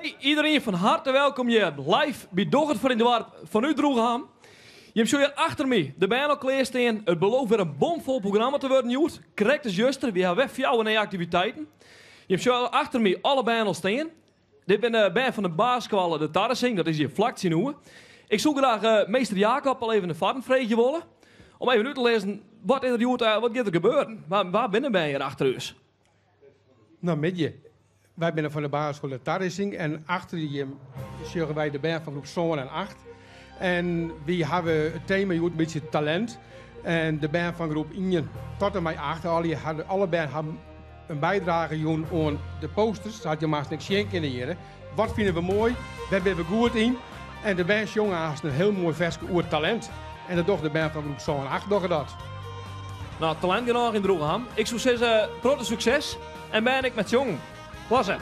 Hey, iedereen van harte welkom hier live bij Dogger voor in de Warp van Udroegam. Je hebt zo hier achter me de band al klaarstaan. Het belooft weer een bomvol programma te worden, Joert. Correct is juster, we hebben weg jou en activiteiten. Je hebt zo achter me alle band al staan. Dit ben de band van de Baaskwallen, de Tarresing, dat is hier vlak zien hoe. Ik zoek graag meester Jacob al even een varkenvreetje willen. Om even uit te lezen, wat is er, Joert, wat gaat er gebeuren? Waar binnen ben je hier achter ons? Nou, met je. Wij zijn van de basisschool de Tarresing en achter je zorgen wij de band van groep 7 en 8. En we hebben het thema een beetje talent. En de band van groep 1 tot en met 8, alle band hebben een bijdrage doen aan de posters. Dat had je maar niks zien kunnen hier. Wat vinden we mooi? Waar ben we goed in? En de band jongen heeft een heel mooi vers oer talent. En dat doet de band van groep 7 en 8 doen dat. Nou, talent genoeg in Droegam. Ik zou zeggen, grote succes. En ben ik met jongen. Klasse.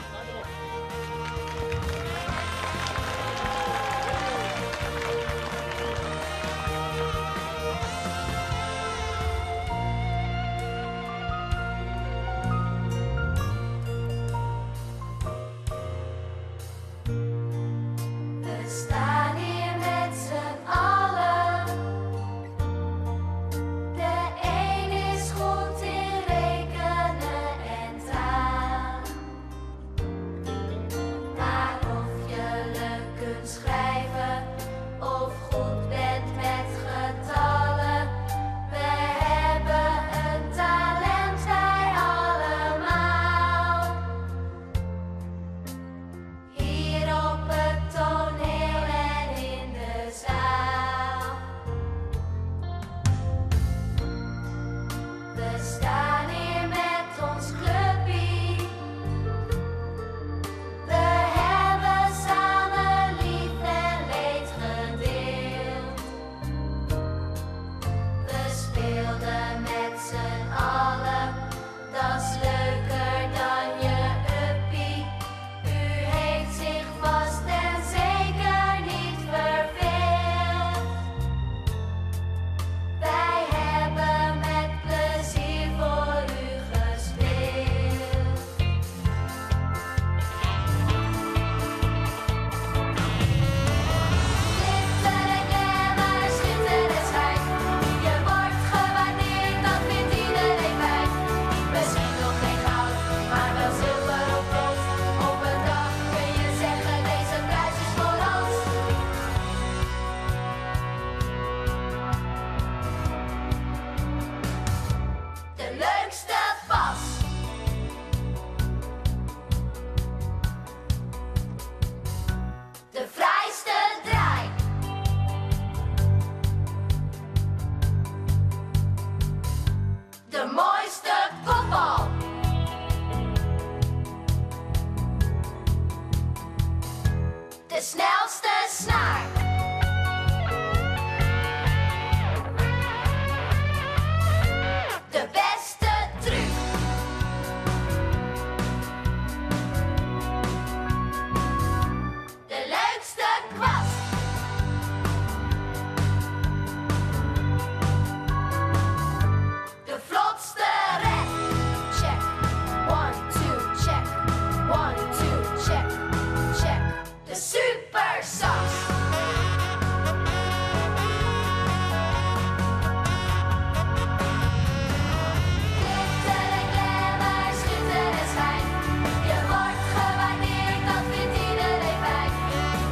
We staan hier met z'n allen. De een is goed in rekenen en taal. Maar of je leuk kunt schrijven of goed bent met getallen, we hebben een talent wij allemaal. Hier op het toneel en in de zaal. We staan hier met ons clubje. We hebben samen lief en leed gedeeld. We speelden met z'n allen, dat is leuker dan je uppie. U heeft zich vast en zeker niet verveeld. Wij hebben met plezier voor u gespeeld. Glitter en glamour, schitter en schijn. Je wordt gewaardeerd, dat vindt iedereen fijn. Misschien nog geen goud, maar wel zilver of brons. Op een dag kun je zeggen, deze prijs is voor ons. De leukste pas. De vrijste draai. De mooiste kopbal. De snelste snaar. De beste truc. De leukste kwast. De vlotste red. Check. 1, 2, check. 1, 2, check. Check. De super sas. Glitter en glamour, schitter en schijn. Je wordt gewaardeerd, dat vindt iedereen fijn.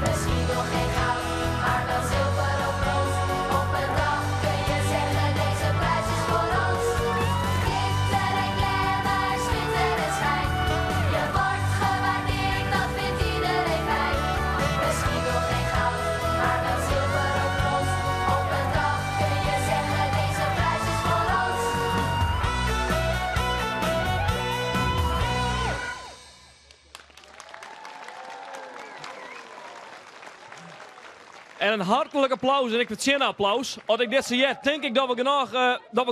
Misschien nog geen goud, maar wel zilver of brons. Op een dag kun je zeggen, deze prijs is voor ons. Glitter en glamour, schitter en schijn. Je wordt gewaardeerd, dat vindt iedereen fijn. Misschien nog geen goud, maar wel zilver of brons. Op een dag kun je zeggen, deze prijs is voor ons. En een hartelijk applaus en ik vind een applaus. Als ik dit zie, denk ik dat we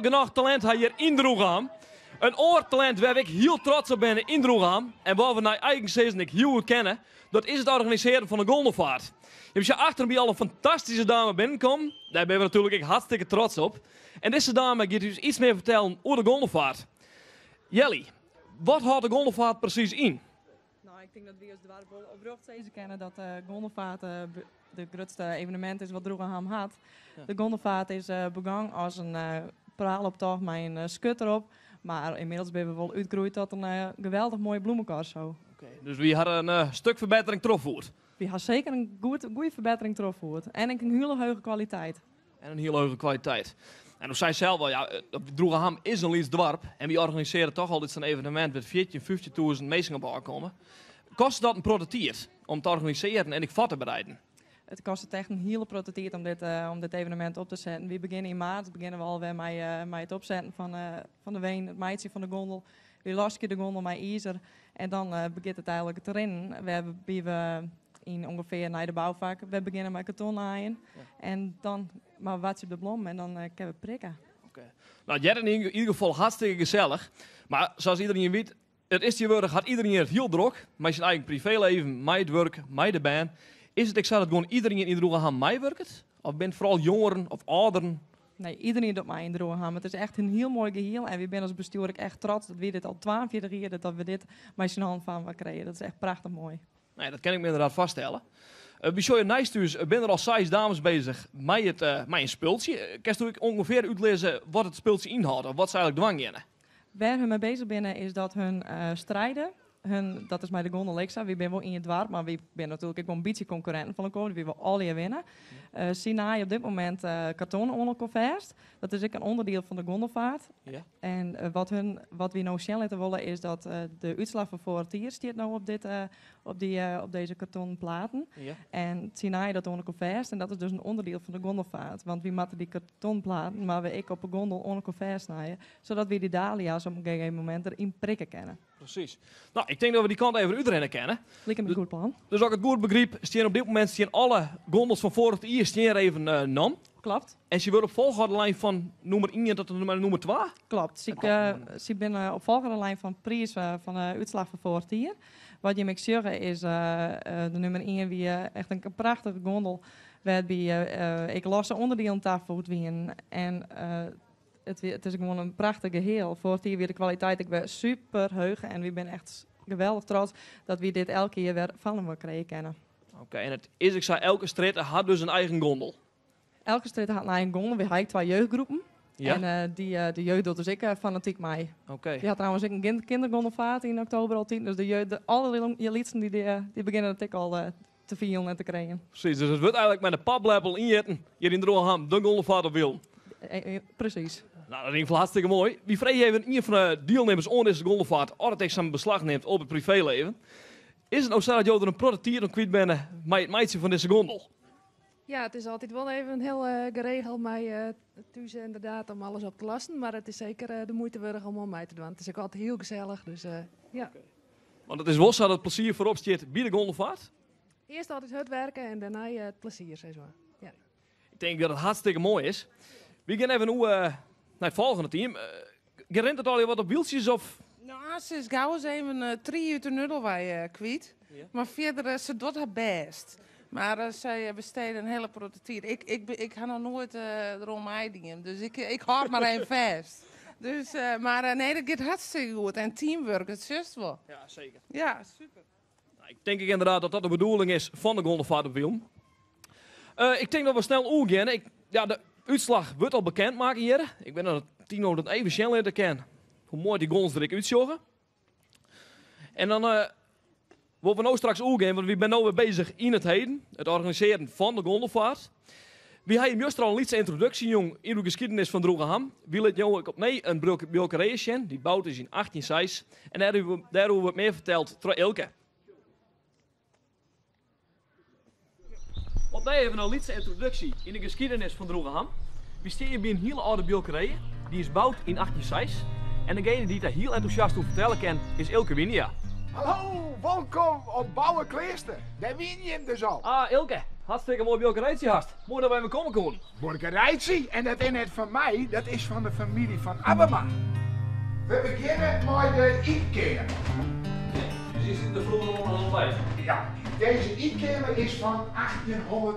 genoeg talent hebben hier in Droegam. Een oortalent waar ik heel trots op ben in Droegam. En waar we naar eigen season ik heel goed kennen. Dat is het organiseren van de Gondelvaart. Je hebt je achter me al een fantastische dame binnenkomen. Daar ben we natuurlijk ik hartstikke trots op. En deze dame gaat dus iets meer vertellen over de Gondelvaart. Jelly, wat houdt de Gondelvaart precies in? Nou, Nou, ik denk dat we als dorp wel oprecht steeds kennen dat gondelvaart de grootste evenement is wat Droegeham had. Ja. De gondelvaart is begonnen als een praaloptocht met een skut erop. Maar inmiddels ben we wel uitgegroeid tot een geweldig mooie bloemencorso. Dus we hadden een stuk verbetering teruggevoerd. We hebben zeker een goede verbetering teruggevoerd. En een hele hoge kwaliteit. En een heel hoge kwaliteit. En we zijn zelf wel, ja, Droegeham is een Lieds dorp. En we organiseren toch altijd zo'n evenement met 14.000, 15.000 mensen op elkaar komen. Kost dat een prototier om te organiseren en ik vat te bereiden? Het kost het echt een hele prototier om dit evenement op te zetten. We beginnen in maart, beginnen we alweer met het opzetten van de ween, het maaitje van de gondel. We lossen de gondel met ijzer en dan begint het eigenlijk te rennen. We hebben in ongeveer naar de bouwvak. We beginnen met karton naaien en dan maar wat je op de blom en dan kunnen we prikken. Nou, jij in ieder geval hartstikke gezellig. Maar zoals iedereen weet, het is tegenwoordig had iedereen het heel druk. Met zijn eigen privéleven, met het werk, met de baan. Is het, ik zou dat gewoon iedereen in Droegeham meewerkt? Of bent vooral jongeren of ouderen? Nee, iedereen doet mij in Droegeham. Het is echt een heel mooi geheel. En we zijn als bestuur ook echt trots dat we dit al 42 jaar dat we dit met z'n hand van krijgen. Dat is echt prachtig mooi. Nee, dat kan ik me inderdaad vaststellen. We showen nice thuis, ben er al 6 dames bezig met een spultje. Kan je ongeveer uitlezen wat het spultje inhoudt? Of wat ze eigenlijk dwangjennen? Waar we mee bezig zijn is dat hun strijden. Dat is met de gondel Lexa. We zijn wel in het dorp, maar we zijn natuurlijk ook een beetje concurrenten van elkaar. We willen al hier winnen. Sinaai op dit moment karton onder vast. Dat is ook een onderdeel van de gondelvaart. Ja. En wat we nou snel laten willen is dat de uitslag van vorig jaar staat nou op deze kartonplaten. Ja. En Sinaai dat onder vast. En dat is dus een onderdeel van de gondelvaart. Want we moeten die kartonplaten, maar we ik op een gondel onder vast snijden. Zodat we die dahlia's op een gegeven moment erin prikken kunnen. Precies. Nou, ik denk dat we die kant even uitrennen kennen. Lijkt me een goed plan. Dus ook het goed begrip, staan op dit moment alle gondels van vorig jaar staan even nam. Klopt. En ze worden op volgorde lijn van nummer 1 tot nummer 2. Klopt. Ze ben op volgende lijn van prijs van de uitslag van vorig jaar. Wat je moet zeggen is de nummer 1 wie echt een prachtige gondel. Waarbij ik losse onderdelen tafel wien. En het is gewoon een prachtig geheel. Vorig jaar weer de kwaliteit ik ben super heug en we ben echt geweldig trots dat we dit elke keer weer van hem krijgen kennen. Oké, en het is, ik zei, elke straat had dus een eigen gondel. Elke straat had een eigen gondel. We hebben 2 jeugdgroepen. Ja? En de jeugd doet dus ik fanatiek mee. Oké. Die had trouwens ook een kindergondelvaart in oktober al 10. Dus de jeugd, alle liedsen die beginnen het ik al te vieren en te krijgen. Precies, dus het wordt eigenlijk met een paplepel injetten hier in Droegeham, de gondelvaart op wil. Precies. Nou, dat is hartstikke mooi. Wie vrees even een van de deelnemers aan deze gondelvaart, als het zijn beslag neemt op het privéleven, is het nou zo dat je er een prototier om kwijt bent met het meisje van deze gondel? Ja, het is altijd wel even heel geregeld met thuis inderdaad om alles op te lasten. Maar het is zeker de moeite waard om mee te doen. Het is ook altijd heel gezellig, dus ja. Want het is wel zo dat het plezier voorop staat bij de gondelvaart. Eerst altijd het werken en daarna het plezier, zeg maar. Ja. Ik denk dat het hartstikke mooi is. We gaan even nu naar het volgende team. Gerint het al wat op wieltjes of... Nou, ze is gauw eens even 3 uur te nudel wij kwijt. Ja. Maar verder, ze doet haar best. Maar zij besteden een hele prototier. Ik ga nog nooit erom meedienen, dus ik houd maar even vast. Dus, maar nee, dat gaat hartstikke goed. En teamwork, het zus wel. Ja, zeker. Ja, super. Nou, ik denk inderdaad dat dat de bedoeling is van de gondelvaart op Wilm. Ik denk dat we snel omgaan. Ja, de uitslag wordt al bekend maken hier. Ik ben dat Tino dat even snel te kennen. Hoe mooi die gondels er ik uitzoggen. En dan worden we nou straks omgaan, want we zijn nu weer bezig in het heden. Het organiseren van de gondelvaart. We hebben juist al een lietse introductie, jong, in de geschiedenis van Droegeham. We lieten jou op nee een bulkerij zien, die bouwd is in 1806. En daar hebben we wat meer verteld door Ilke. Op nee even een lietse introductie in de geschiedenis van Droegeham. We staan hier bij een hele oude bulkerij, die is gebouwd in 1806. En degene die daar heel enthousiast over vertellen kan, is Ilke Winia. Hallo, welkom op Bouwen Kleesten. Daar win je hem dus al. Ah, Ilke, hartstikke mooi bulkerijtje hast. Mooi dat wij me komen koen. Borgerijtje, en dat is net van mij, dat is van de familie van Abema. We beginnen met de eetkamer. Dus hier zit de vloer onder bij. Ja, deze eetkamer is van 1800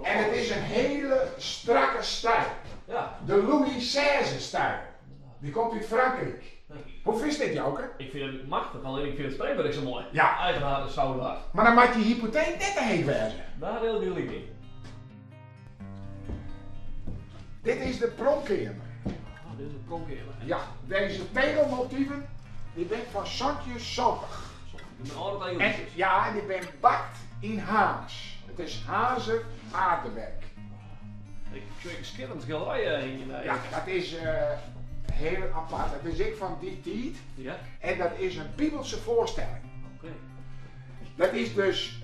en het is een hele strakke stijl. Ja. De Louis XVI stijl. Die komt uit Frankrijk. Hoe vind je dit, Joker? Ik vind het machtig, alleen ik vind het spreekwerk zo mooi. Ja. Eigenaar is zo daar. Maar dan maakt je hypotheek net te heet wezen. Daar wil ik niet in. Dit is de pronkkamer. Oh, dit is een pronkkamer. Ja, deze tegelmotieven, die ben van Santje Soppig. Ik ben altijd En tegeltjes. ja, die ben bakt in Haas. Het is hazen aardewerk. Ik zie een schitterend schilderij in je neus. Ja, dat is heel apart. Dat is ik van die tijd. Ja? En dat is een bibelse voorstelling. Oké. Dat is dus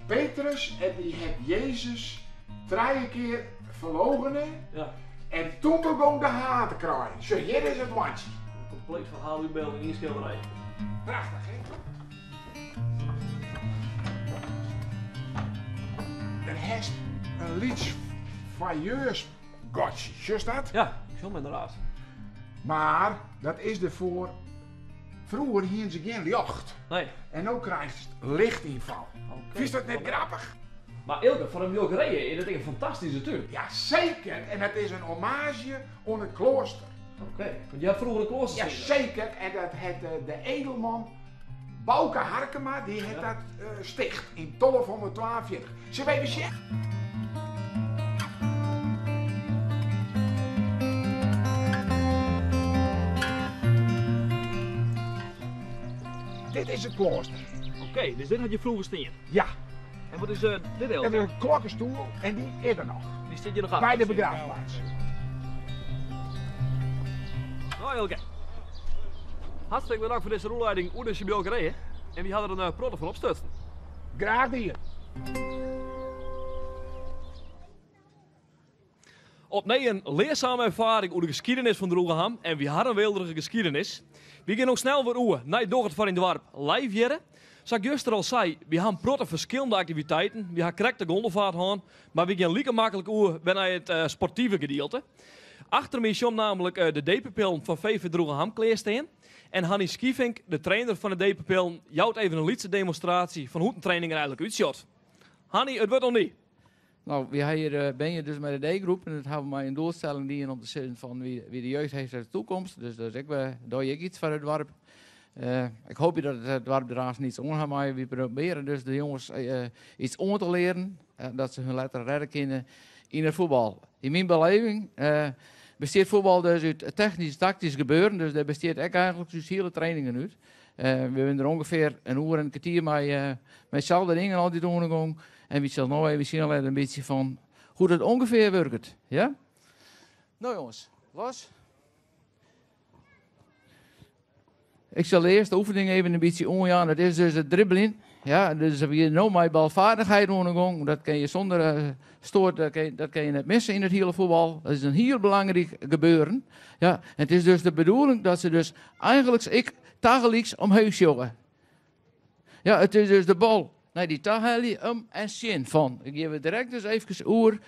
Petrus en die heeft Jezus 3 keer verloochenen. Ja. En toen begon de haat te kraaien. Zo, hier is het mandje. Een compleet verhaal in beeld in één schilderij. Prachtig, hè? Er heeft een lied van Jeus Gotje, juist dat? Ja, ik zal me inderdaad. Maar dat is ervoor. Vroeger hier ze geen licht. Nee. En nu krijgt het lichtinval. Oké. Vind je dat net grappig? Maar Ilke, voor een Wilgerije is dat een fantastische natuurlijk. Ja, zeker. En het is een hommage aan het klooster. Oké. Want je hebt vroeger een klooster Ja, gezien. zeker. En dat heeft de edelman Bouke Harkema, die heeft dat sticht in 1242. Zullen we even zeggen? Dit is het klooster. Oké, dus dit had je vroeger staan. Ja, En wat is dit er Ilke? is een klokkenstoel en die is er nog. Die zit je nog aan. Bij de begraafplaats. Nou Ilke. Hartstikke bedankt voor deze roelleiding hoe deze Wilgerije. En wie hadden er een protte van opstutsen. Graag hier. Opnieuw een leerzame ervaring over de geschiedenis van Droegeham en wie hadden een weelderige geschiedenis. We gaan nog snel weer oer naar Dogert van in de Warp live jaren. Zoals ik juist al zei, we hebben protte verschillende activiteiten. We hebben correct de gondelvaart gaan, maar we gaan lieke makkelijk oer bij het sportieve gedeelte. Achter mij komt namelijk de D-pupil van VV Droegeham klaarstaan. En Hanni Skievink, de trainer van de D-pupil, jouwt even een lietse demonstratie van hoe een training er eigenlijk uitziet. Hanni, het wordt nog niet. Nou, hier ben je dus met de D-groep en dat hebben we maar een doelstelling die in om te zeggen van wie de jeugd heeft uit de toekomst. Dus ik doe ik iets voor het dorp. Ik hoop dat het dorp er niets omgaat, maar we proberen dus de jongens iets om te leren, dat ze hun letter redden kunnen in het voetbal. In mijn beleving besteedt voetbal dus uit technisch-tactisch gebeuren, dus daar besteedt ik eigenlijk dus hele trainingen uit. We hebben er ongeveer een uur en een kwartier met dezelfde dingen altijd ondergang. En we zullen nou even zien een beetje van hoe het ongeveer werkt. Ja? Nou jongens, los. Ik zal eerst de oefening even een beetje omgaan. Dat is dus het dribbelen. Ja, dus heb je nou mijn balvaardigheid ondergang. Dat kan je zonder stoort, dat kan je net missen in het hele voetbal. Dat is een heel belangrijk gebeuren. Ja, het is dus de bedoeling dat ze dus eigenlijk tegelijks omheen joggen. Ja, het is dus de bal. Nee, die tagelie en zin van. Ik geef het direct dus even oer.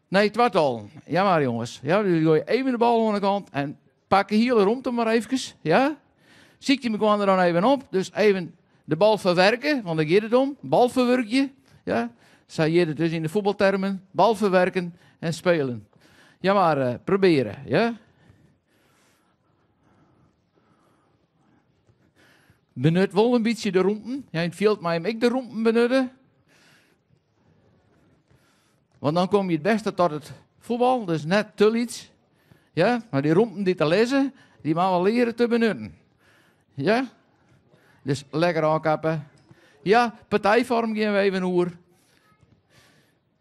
Nee, het wordt al. Ja maar jongens. Ja, dus gooi je even de bal aan de kant en pak je hier rond hem maar even. Ja. Ziet je me gewoon er dan even op. Dus even de bal verwerken, want daar gaat het om. Bal verwerken. Ja. Zei je het dus in de voetbaltermen. Bal verwerken en spelen. Ja maar proberen. Ja. Benut wel een beetje de rompen. Ja, in het veld maar ik de rompen benutten. Want dan kom je het beste tot het voetbal. Dus net te iets. Ja, maar die rompen die te lezen, die moeten wel leren te benutten. Ja? Dus lekker aankappen. Ja, partijvorm gaan we even oer.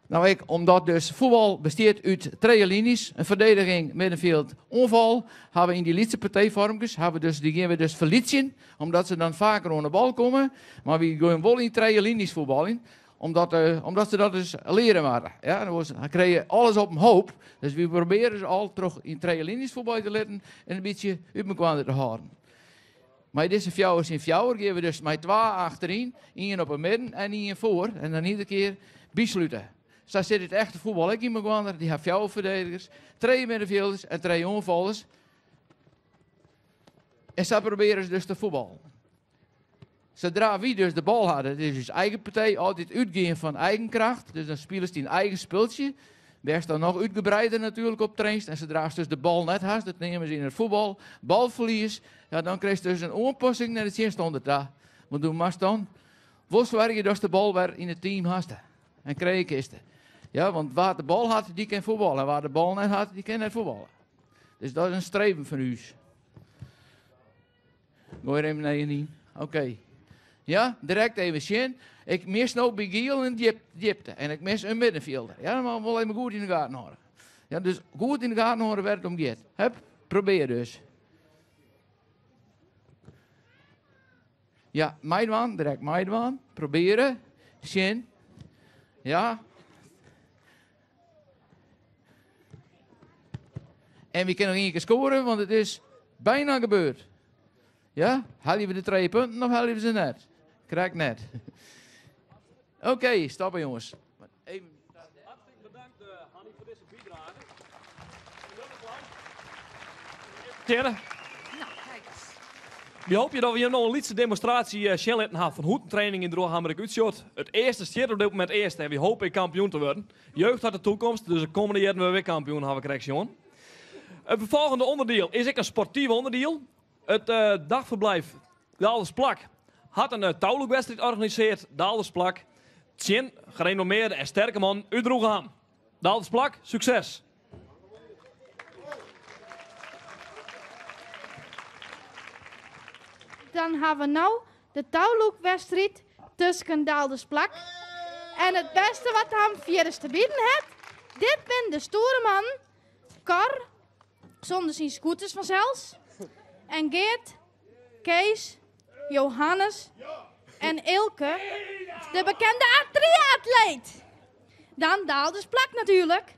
Nou, omdat dus voetbal besteedt uit 3 linies, een verdediging, middenveld, onval, hebben we in die lietse partijvormjes, die gaan we dus verliezen, omdat ze dan vaker aan de bal komen, maar we gaan wel in 3 linies voetballen, omdat ze dat dus leren waren. Ja, dan krijg je alles op een hoop, dus we proberen ze al terug in 3 linies voetbal te letten en een beetje uit elkaar te houden. Maar deze fjouwers in fjouwer geven we dus met 2 achterin, 1 op het midden en 1 voor, en dan iedere keer besluiten. Zo zit het echte voetbal ook in elkaar. Die hebben jouw verdedigers, 2 middenvelders en 2 onvallers. En zo proberen ze dus te voetballen. Zodra wie dus de bal hadden, dit is dus eigen partij, altijd uitgaan van eigen kracht. Dus dan spelen ze die een eigen speeltje. Wees dan nog uitgebreider natuurlijk op trainst. En zodra je dus de bal net hast, dat nemen ze in het voetbal, balverlies, ja, dan krijg je dus een oorpassing naar het eerste daar. Maar doen maar dan, hoe zorg je dat de bal weer in het team hast? En krijg je kisten. Ja, want waar de bal had, die kan voetballen. En waar de bal net had, die kan net voetballen. Dus dat is een streven van u. Gooi er even naar je niet. Oké. Ja, direct even zien. Ik mis nou bij Giel en Diepte. En ik mis een middenvelder. Ja, maar wel even goed in de gaten houden. Ja, dus goed in de gaten houden waar het om gaat. Hup, probeer dus. Ja, meidwaan, direct meidwaan. Proberen. Zien. Ja. En we kunnen nog één keer scoren, want het is bijna gebeurd. Ja? Halen we de 3 punten of halen we ze net? Krijg net. Oké, stoppen jongens. Even. Hartelijk bedankt, Hanny, voor deze bijdrage. Tjenne. Nou, kijk eens. We hopen dat we hier nog een lietse demonstratie hebben van hoetentraining in Drooghammerik uitshot. Het eerste stiert op dit moment eerst en we hopen kampioen te worden. Jeugd had de toekomst, dus de komende jaren we weer kampioen hebben we correctie. Het volgende onderdeel is een sportief onderdeel. Het dagverblijf Daaldersplak had een touwloopwedstrijd georganiseerd. Daaldersplak, 10 gerenommeerde en sterke man uit Droegeham. Daaldersplak, succes! Dan hebben we nou de touwloopwedstrijd tussen Daaldersplak. En het beste wat hem vierdes te bieden heeft, dit ben de stoere man, Cor, zonder zijn scooters vanzelfs. En Geert, Kees, Johannes en Ilke, de bekende triatleet. Dan Daaldersplak natuurlijk.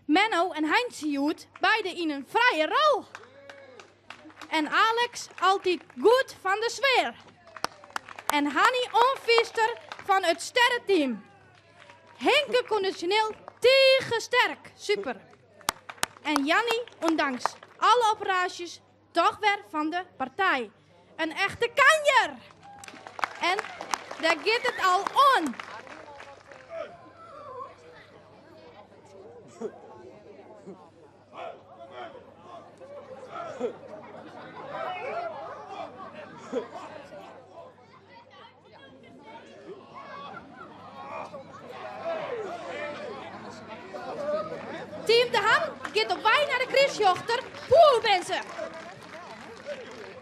Menno en Heinz Joet, beide in een vrije rol. En Alex altijd goed van de sfeer. En Hanny onviester van het sterrenteam. Henke conditioneel tegen sterk, super. En Jannie, ondanks alle operaties, toch weer van de partij. Een echte kanjer. En daar gaat het al on. Team De Ham gaat op wij naar de Christjochter. Poeh, mensen.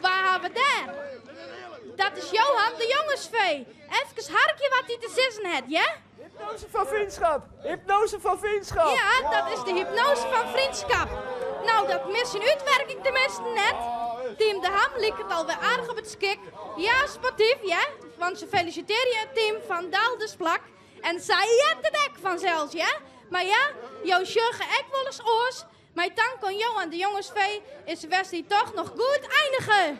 Waar hebben we daar? Dat is Johan de Jongensvee. Even harkje wat hij te zissen heeft, ja? Hypnose van vriendschap. Hypnose van vriendschap. Ja, dat is de hypnose van vriendschap. Nou, dat mis in uitwerking tenminste net. Team De Ham lijkt het alweer aardig op het skik. Ja, sportief, ja? Want ze feliciteren je het team van Daaldersplak. En zij het de dek vanzelfs, ja? Maar ja, jouw sjugge ek wel eens oors. Maar dan kon Johan de Jongensvee is de wedstrijd toch nog goed eindigen.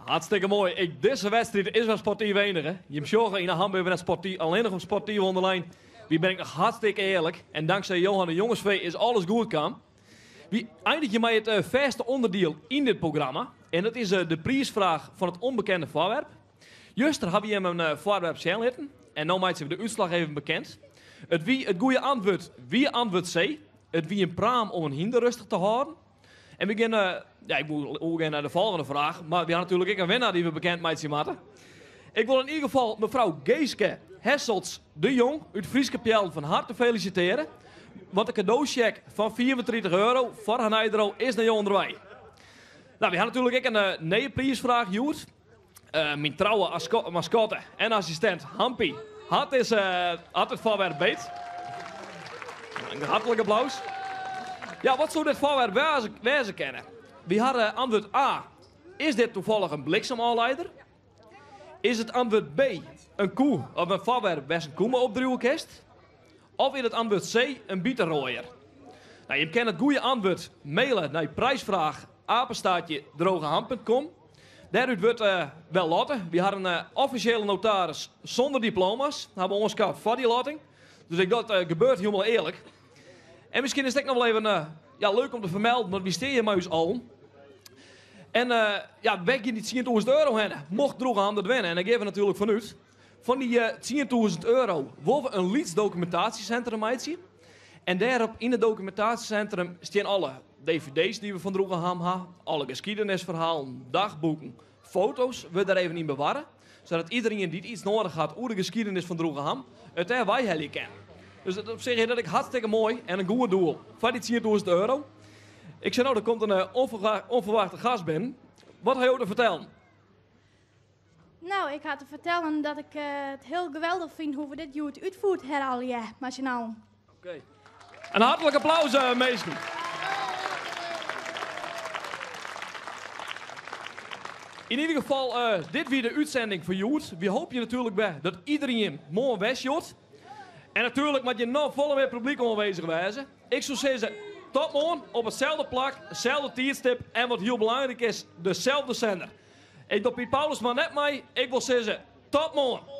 Hartstikke mooi. Deze wedstrijd is wel sportief enige. Je hebt zorgen in de Hamburg net sportief, alleen nog op sportief onderlijn. Wie ben ik nog hartstikke eerlijk. En dankzij Johan de Jongensvee is alles goed kan. Wie eindig je met het verste onderdeel in dit programma. En dat is de prijsvraag van het onbekende voorwerp. Juster hebben we hem een voorwerp zitten. En nu maakt ze de uitslag even bekend. Het wie het goede antwoord, wie antwoord C. Het wie een praam om een hinder rustig te houden. En we beginnen, ja, ik moet ook naar de volgende vraag. Maar we hebben natuurlijk ook een winnaar die we bekend maken moeten. Ik wil in ieder geval mevrouw Geeske Hesselts de Jong uit Frieskapel van harte feliciteren. Want de cadeaucheck van €34 voor haar Nijdro is naar jou onderweg. Nou, we hebben natuurlijk ook een nieuwe prijsvraag, Joert. Mijn trouwe mascotte en assistent Hampie had het voorwerp beet. Een hartelijk applaus. Ja, wat zou dit voorwerp wezen kennen? We hadden antwoord A. Is dit toevallig een bliksemonleider? Is het antwoord B. Een koe of een voorwerp waar een koe mee opdruwen kist? Of is het antwoord C. een bietenrooier? Nou, je kent het goede antwoord mailen naar prijsvraag @drogeham.com. Daaruit wordt wel laten. We hadden een officiële notaris zonder diploma's. We hebben ons gehad voor die lating. Dus ik dacht, gebeurt helemaal eerlijk. En misschien is het nog wel even leuk om te vermelden, want wie steer je maar eens al. En ja, weg je die 10.000 euro heen. Mocht Droegeham dat winnen. En dan geven we natuurlijk vanuit. Van die 10.000 euro willen we een Lieds documentatiecentrum maken. En daarop in het documentatiecentrum staan alle dvd's die we van Droegeham hebben. Alle geschiedenisverhalen, dagboeken, foto's. We daar even in bewaren. Zodat iedereen die iets nodig had over de geschiedenis van Droegeham, het daar wij heel kennen. Dus dat op zich is dat ik hartstikke mooi en een goed doel. Van die 10.000 euro. Ik zei nou, er komt een onverwachte gast binnen. Wat ga je te vertellen? Nou, ik had te vertellen dat ik het heel geweldig vind hoe we dit juist uitvoert her al jaar, nationaal. Oké. Een hartelijk applaus, meesten. In ieder geval, dit weer de uitzending voor Joet. We hopen je natuurlijk bij dat iedereen mooi wegjoet. En natuurlijk moet je nog volle meer publiek aanwezig wezen. Ik zou zeggen, tot morgen op hetzelfde plak, hetzelfde tijdstip en wat heel belangrijk is, dezelfde zender. Ik doe Piet Paulus maar net mee. Ik wil zeggen, tot morgen.